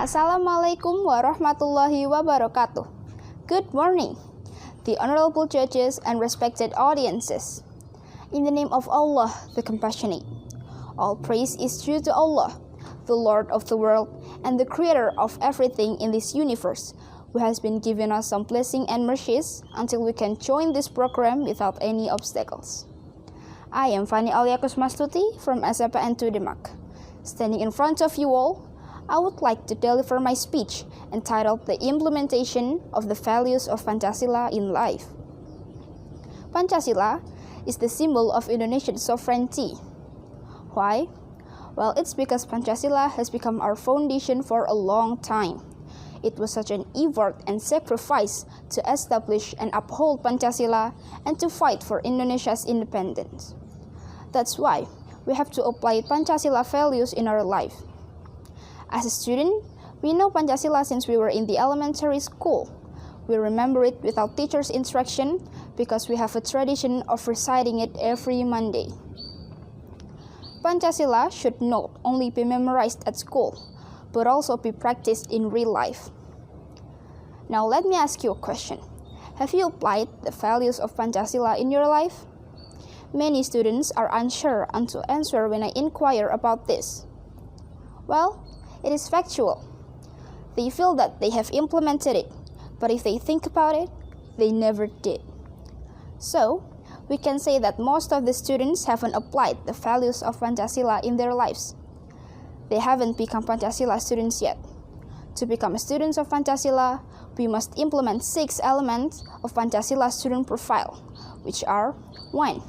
Assalamualaikum warahmatullahi wabarakatuh. Good morning, the honorable judges and respected audiences. In the name of Allah, the Compassionate, all praise is due to Allah, the Lord of the world and the creator of everything in this universe, who has been giving us some blessing and mercies until we can join this program without any obstacles. I am Fani Aliakus Mastuti from SPN 2 Demak. Standing in front of you all, I would like to deliver my speech entitled The Implementation of the Values of Pancasila in Life. Pancasila is the symbol of Indonesian sovereignty. Why? Well, it's because Pancasila has become our foundation for a long time. It was such an effort and sacrifice to establish and uphold Pancasila and to fight for Indonesia's independence. That's why we have to apply Pancasila values in our life. As a student, we know Pancasila since we were in the elementary school. We remember it without teacher's instruction because we have a tradition of reciting it every Monday. Pancasila should not only be memorized at school, but also be practiced in real life. Now let me ask you a question. Have you applied the values of Pancasila in your life? Many students are unsure on to answer when I inquire about this. Well, it is factual. They feel that they have implemented it, but if they think about it, they never did. So, we can say that most of the students haven't applied the values of Pancasila in their lives. They haven't become Pancasila students yet. To become students of Pancasila, we must implement 6 elements of Pancasila student profile, which are 1.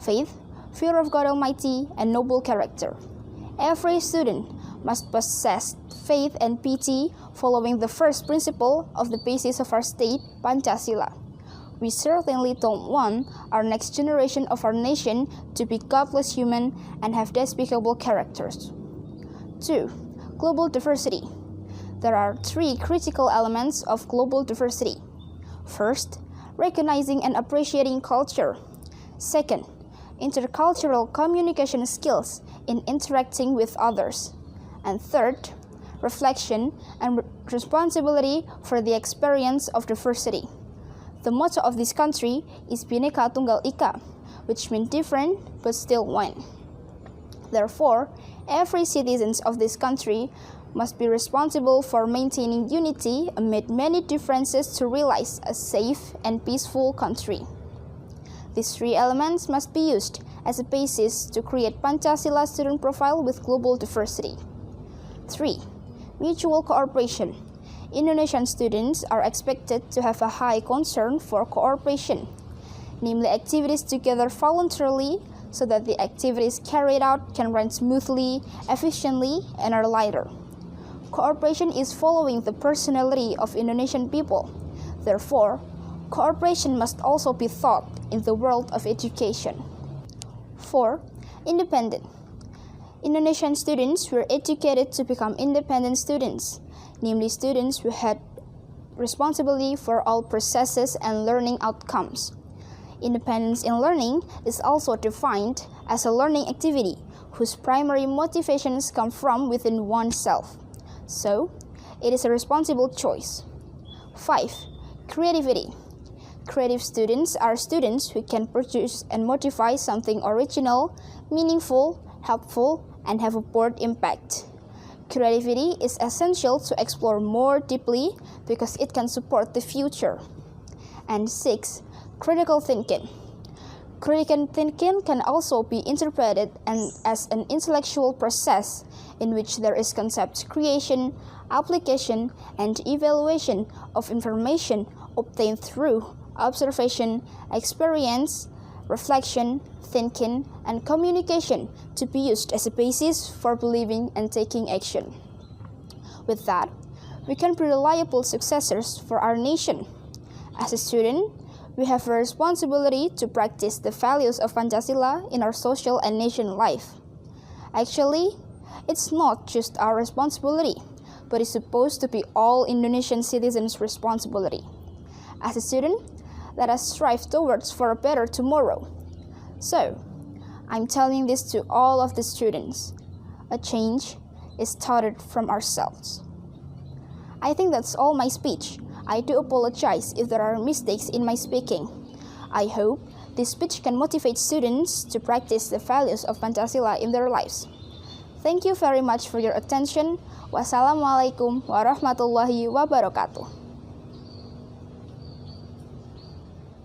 Faith, fear of God Almighty, and noble character. Every student must possess faith and piety following the first principle of the basis of our state, Pancasila. We certainly don't want our next generation of our nation to be godless human and have despicable characters. 2. Global diversity. There are 3 critical elements of global diversity. First, recognizing and appreciating culture. Second, intercultural communication skills in interacting with others. And third, reflection and responsibility for the experience of diversity. The motto of this country is Bhinneka Tunggal Ika, which means different but still one. Therefore, every citizen of this country must be responsible for maintaining unity amid many differences to realize a safe and peaceful country. These 3 elements must be used as a basis to create Pancasila student profile with global diversity. 3. Mutual cooperation. Indonesian students are expected to have a high concern for cooperation, namely activities together voluntarily so that the activities carried out can run smoothly, efficiently, and are lighter. Cooperation is following the personality of Indonesian people. Therefore, cooperation must also be taught in the world of education. 4. Independent. Indonesian students were educated to become independent students, namely students who had responsibility for all processes and learning outcomes. Independence in learning is also defined as a learning activity whose primary motivations come from within oneself. So, it is a responsible choice. 5. Creativity. Creative students are students who can produce and modify something original, meaningful, helpful, and have a broad impact. Creativity is essential to explore more deeply because it can support the future. And 6. Critical thinking. Critical thinking can also be interpreted as an intellectual process in which there is concept creation, application, and evaluation of information obtained through observation, experience, reflection, thinking, and communication to be used as a basis for believing and taking action. With that, we can be reliable successors for our nation. As a student, we have a responsibility to practice the values of Pancasila in our social and nation life. Actually, it's not just our responsibility, but it's supposed to be all Indonesian citizens' responsibility. As a student, let us strive towards for a better tomorrow. So, I'm telling this to all of the students. A change is started from ourselves. I think that's all my speech. I do apologize if there are mistakes in my speaking. I hope this speech can motivate students to practice the values of Pancasila in their lives. Thank you very much for your attention. Wassalamualaikum warahmatullahi wabarakatuh.